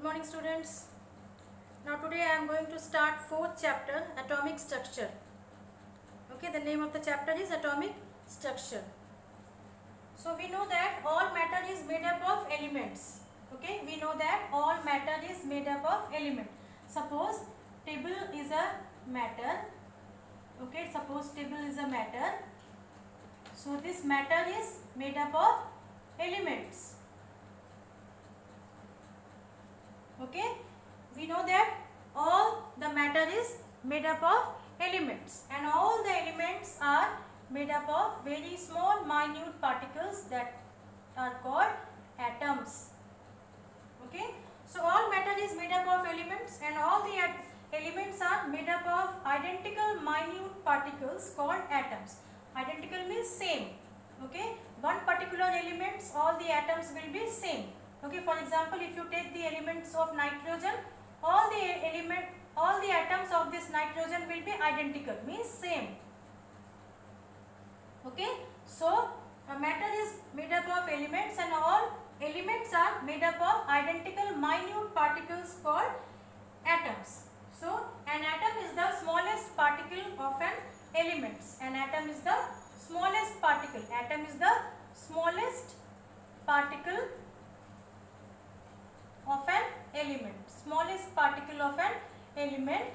morning students. Now today I am going to start fourth chapter, atomic structure. Okay, the name of the chapter is atomic structure. So we know that all matter is made up of elements. Okay, we know that all matter is made up of elements. Suppose table is a matter. Okay, suppose table is a matter. So this matter is made up of elements. Okay, we know that all the matter is made up of elements, and all the elements are made up of very small minute particles that are called atoms. Okay, so all matter is made up of elements, and all the elements are made up of identical minute particles called atoms. Identical means same. Okay, one particular elements, all the atoms will be same. Okay, for example, if you take the elements of nitrogen, all the atoms of this nitrogen will be identical, means same. Okay, so matter is made up of elements, and all elements are made up of identical minute particles called atoms. So an atom is the smallest particle of an element. An atom is the smallest particle. Atom is the smallest particle of an element. Smallest particle of an element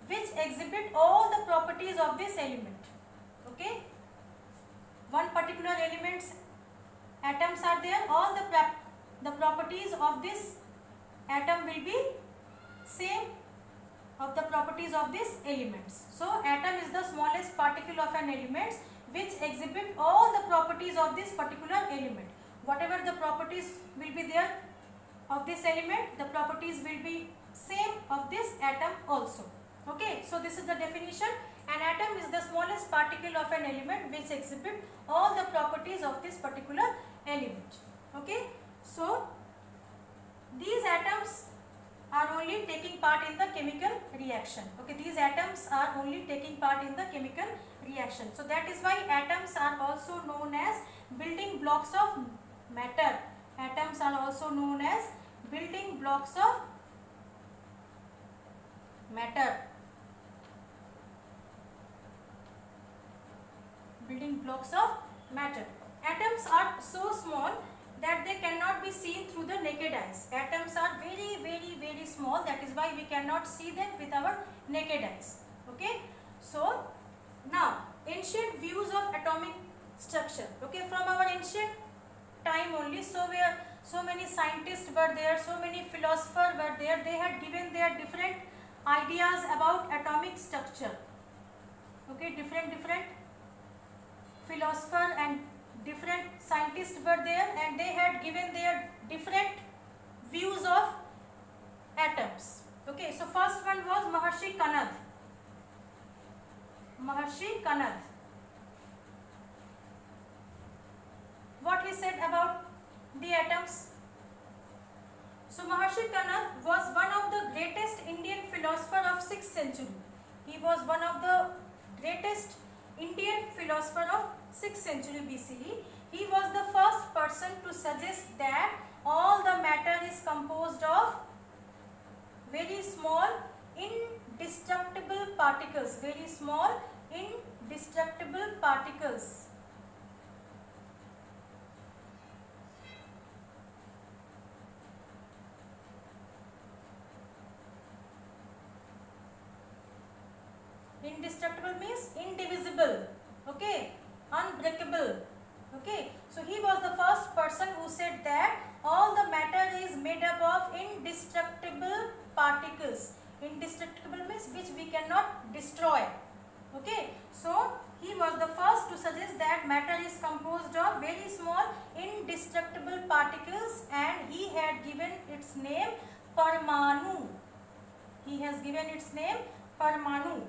which exhibit all the properties of this element. Okay, one particular element's atoms are there, all the properties of this atom will be same of the properties of these elements. So atom is the smallest particle of an element which exhibit all the properties of this particular element. Whatever the properties will be there of this element, the properties will be same of this atom also. Okay, so this is the definition. An atom is the smallest particle of an element which exhibit all the properties of this particular element. Okay, so these atoms are only taking part in the chemical reaction. Okay, these atoms are only taking part in the chemical reaction. So that is why atoms are also known as building blocks of matter. Atoms are also known as building blocks of matter. Building blocks of matter. Atoms are so small that they cannot be seen through the naked eyes. Atoms are very small. That is why we cannot see them with our naked eyes. Okay. So now ancient views of atomic structure. Okay, from our ancient time only, so many scientists were there, so many philosophers were there. They had given their different ideas about atomic structure. Okay, different philosophers and different scientists were there, and they had given their different views of atoms. Okay, so first one was Maharshi Kanad. Maharshi Kanad. What he said about the atoms? So Maharshi Kanad was one of the greatest Indian philosophers of 6th century. He was one of the greatest Indian philosopher of 6th century BCE. He was the first person to suggest that all the matter is composed of very small indestructible particles. Very small indestructible particles. Indestructible means indivisible. Okay, unbreakable. Okay, so he was the first person who said that all the matter is made up of indestructible particles. Indestructible means which we cannot destroy. Okay, so he was the first to suggest that matter is composed of very small indestructible particles, and he had given its name Parmanu. He has given its name Parmanu.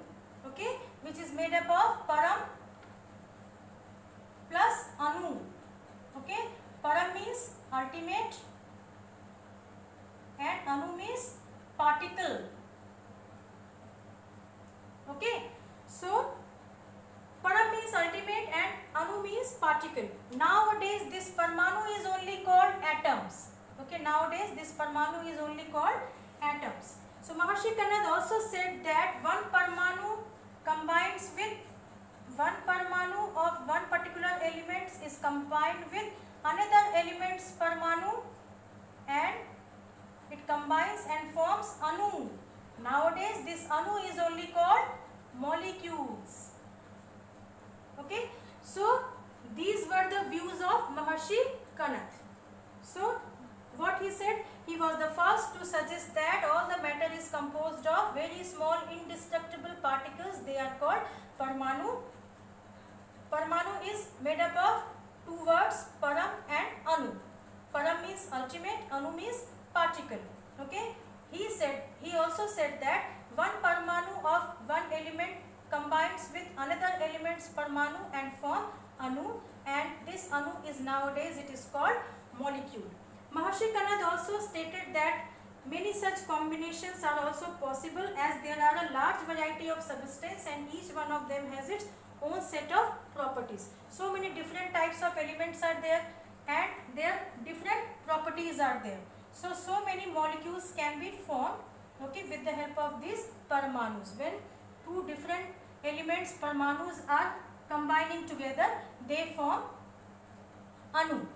Okay, which is made up of param plus anu. Okay, param means ultimate and anu means particle. Okay, so param means ultimate and anu means particle. Nowadays nowadays this Parmanu is only called atoms. Okay, nowadays this Parmanu is only called atoms. So Maharshi Kanad also said that one Parmanu combines with one Parmanu of one particular element is combined with another element's Parmanu and it combines and forms Anu. Nowadays this Anu is only called molecules. Okay, so these were the views of Maharshi Kanad. So what he said, he was the first to suggest that all the matter is composed of very small indestructible particles. They are called Parmanu. Parmanu is made up of two words, Param and Anu. Param means ultimate, Anu means particle. Okay, he also said that one Parmanu of one element combines with another element's Parmanu and form Anu, and this Anu is nowadays it is called molecule. Maharshi Kanad also stated that many such combinations are also possible as there are a large variety of substances and each one of them has its own set of properties. So many different types of elements are there and their different properties are there. So many molecules can be formed, okay, with the help of these Parmanus. When two different elements Parmanus are combining together, they form Anu.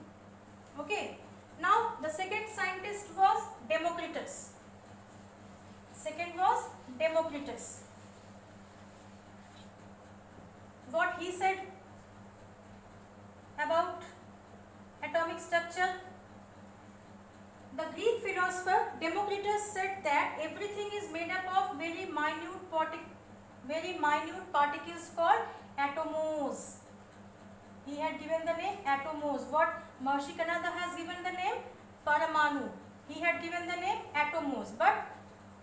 Okay. Now the second scientist was Democritus. Second was Democritus. What he said about atomic structure? The Greek philosopher Democritus said that everything is made up of very minute particles called atomos. He had given the name atomos. What Maharshi Kanada has given the name Paramanu. He had given the name atomos. But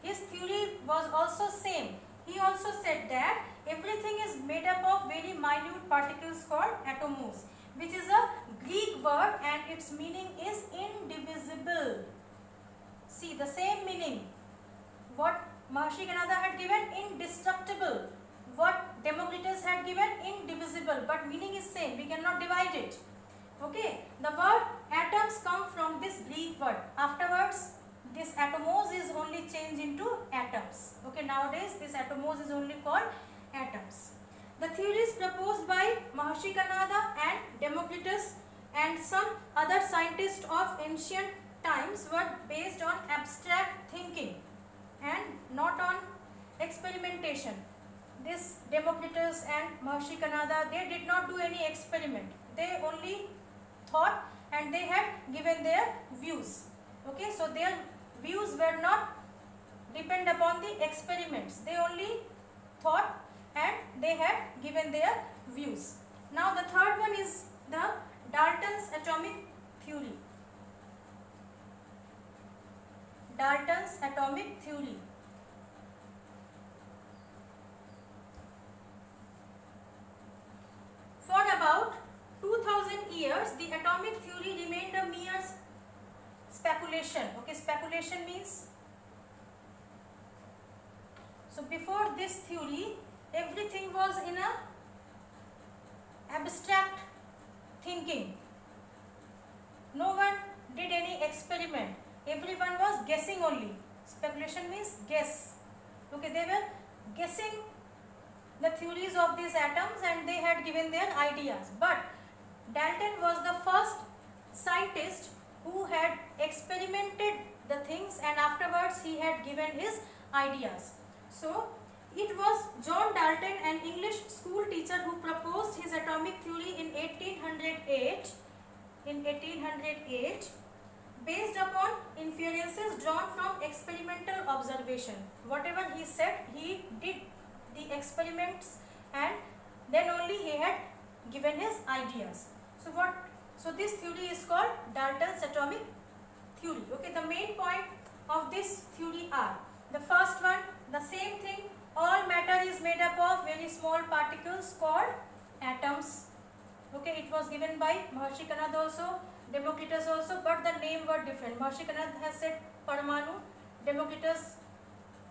his theory was also same. He also said that everything is made up of very minute particles called atomos, which is a Greek word and its meaning is indivisible. See the same meaning. What Maharshi Kanada had given indestructible. What Democritus had given indivisible, but meaning is same. We cannot divide it. Okay. The word atoms come from this Greek word. Afterwards, this atomos is only changed into atoms. Okay. Nowadays, this atomos is only called atoms. The theories proposed by Maharshi Kanada and Democritus and some other scientists of ancient times were based on abstract thinking and not on experimentation. This Democritus and Maharshi Kanada, they did not do any experiment. They only thought and they had given their views. Okay, so their views were not depend upon the experiments. They only thought and they had given their views. Now the third one is the Dalton's atomic theory. Dalton's atomic theory. For about 2000 years, the atomic theory remained a mere speculation. Okay, speculation means, so before this theory, everything was in a abstract thinking. No one did any experiment. Everyone was guessing only. Speculation means guess. Okay, they were guessing the theories of these atoms and they had given their ideas. But Dalton was the first scientist who had experimented the things and afterwards he had given his ideas. So it was John Dalton, an English school teacher, who proposed his atomic theory in 1808. Based upon inferences drawn from experimental observation. Whatever he said, he did the experiments and then only he had given his ideas. So this theory is called Dalton's atomic theory. Okay, the main point of this theory are, the first one, the same thing, all matter is made up of very small particles called atoms. Okay, it was given by Maharshi Kanada also, Democritus also, but the name were different. Maharshi Kanada has said Parmanu, Democritus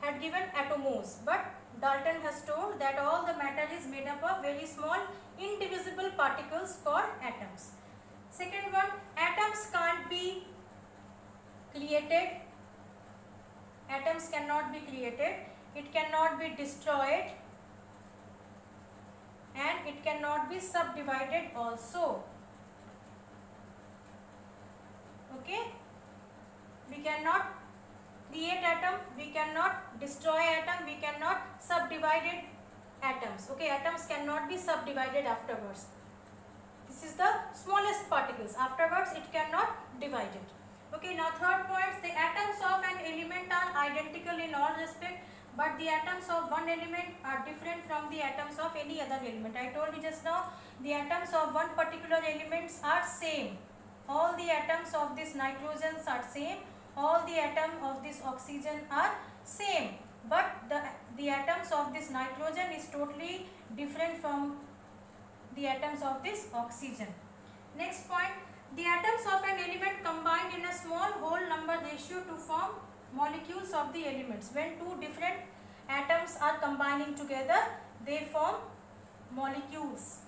had given atomos, but Dalton has told that all the matter is made up of very small indivisible particles called atoms. Second one, atoms can't be created. Atoms cannot be created. It cannot be destroyed. And it cannot be subdivided also. Okay? We cannot create atom, we cannot destroy atom, we cannot subdivide atoms. Okay, atoms cannot be subdivided afterwards. This is the smallest particles. Afterwards, it cannot divide it. Okay, now third point, the atoms of an element are identical in all respect, but the atoms of one element are different from the atoms of any other element. I told you just now, the atoms of one particular elements are same. All the atoms of this nitrogen are same. All the atoms of this oxygen are same. But the atoms of this nitrogen is totally different from the atoms of this oxygen. Next point, the atoms of an element combined in a small whole number ratio to form molecules of the elements. When two different atoms are combining together, they form molecules.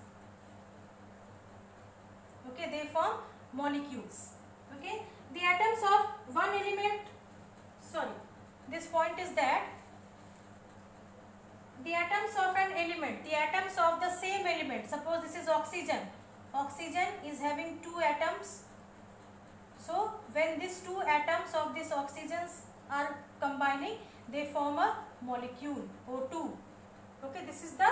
Okay, they form molecules. Okay, the atoms of one element, this point is that the atoms of an element, the atoms of the same element, suppose this is oxygen. Oxygen is having two atoms. So when these two atoms of this oxygens are combining, they form a molecule, O2. Okay, this is the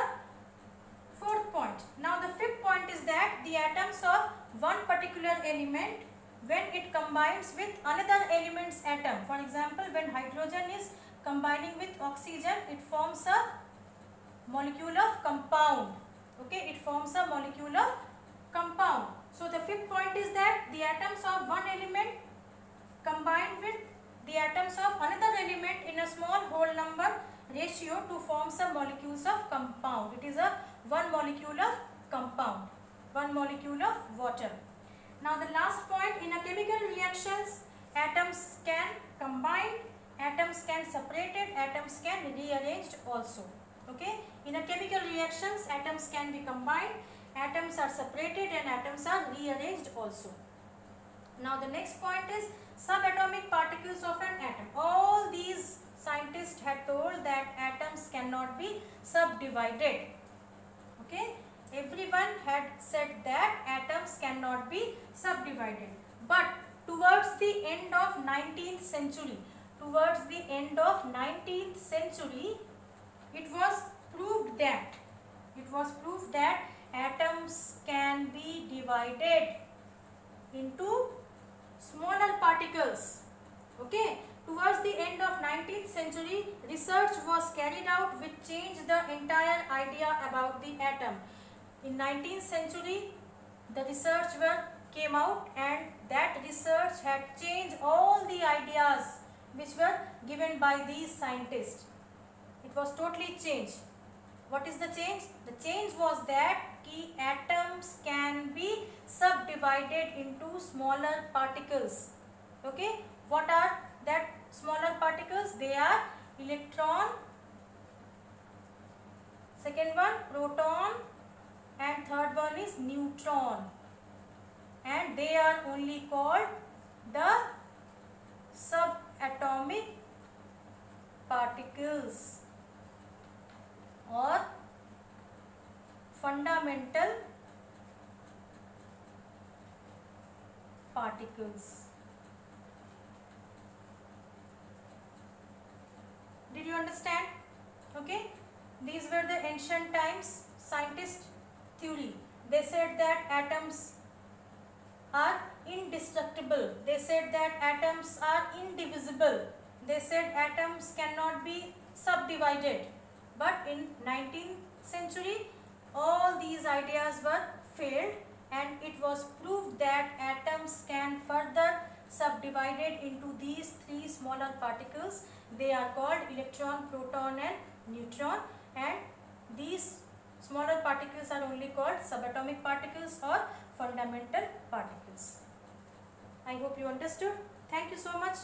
fourth point. Now the fifth point is that the atoms of one particular element, when it combines with another element's atom, for example, when hydrogen is combining with oxygen, it forms a molecule of compound. Okay, it forms a molecule of compound. So the fifth point is that the atoms of one element combined with the atoms of another element in a small whole number ratio to form some molecules of compound. It is a one molecule of compound, one molecule of water. Now the last point, in a chemical reactions, atoms can combine, atoms can separated, atoms can rearranged also. Okay, in a chemical reactions, atoms can be combined, atoms are separated and atoms are rearranged also. Now the next point is subatomic particles of an atom. All these scientists had told that atoms cannot be subdivided. Okay, everyone had said that atoms cannot be subdivided. But towards the end of 19th century, it was proved that atoms can be divided into smaller particles. Okay, towards the end of 19th century, research was carried out which changed the entire idea about the atom. In 19th century, the research came out, and that research had changed all the ideas which were given by these scientists. It was totally changed. What is the change? The change was that atoms can be subdivided into smaller particles. Okay, what are that smaller particles? They are electron, second one proton, and third one is neutron, and they are only called the subatomic particles or fundamental particles. Did you understand? Okay, these were the ancient times scientist theory. They said that atoms are indestructible. They said that atoms are indivisible. They said atoms cannot be subdivided. But in 19th century, all these ideas were failed, and it was proved that atoms can further subdivided into these three smaller particles. They are called electron, proton and neutron, and these smaller particles are only called subatomic particles or fundamental particles. I hope you understood. Thank you so much.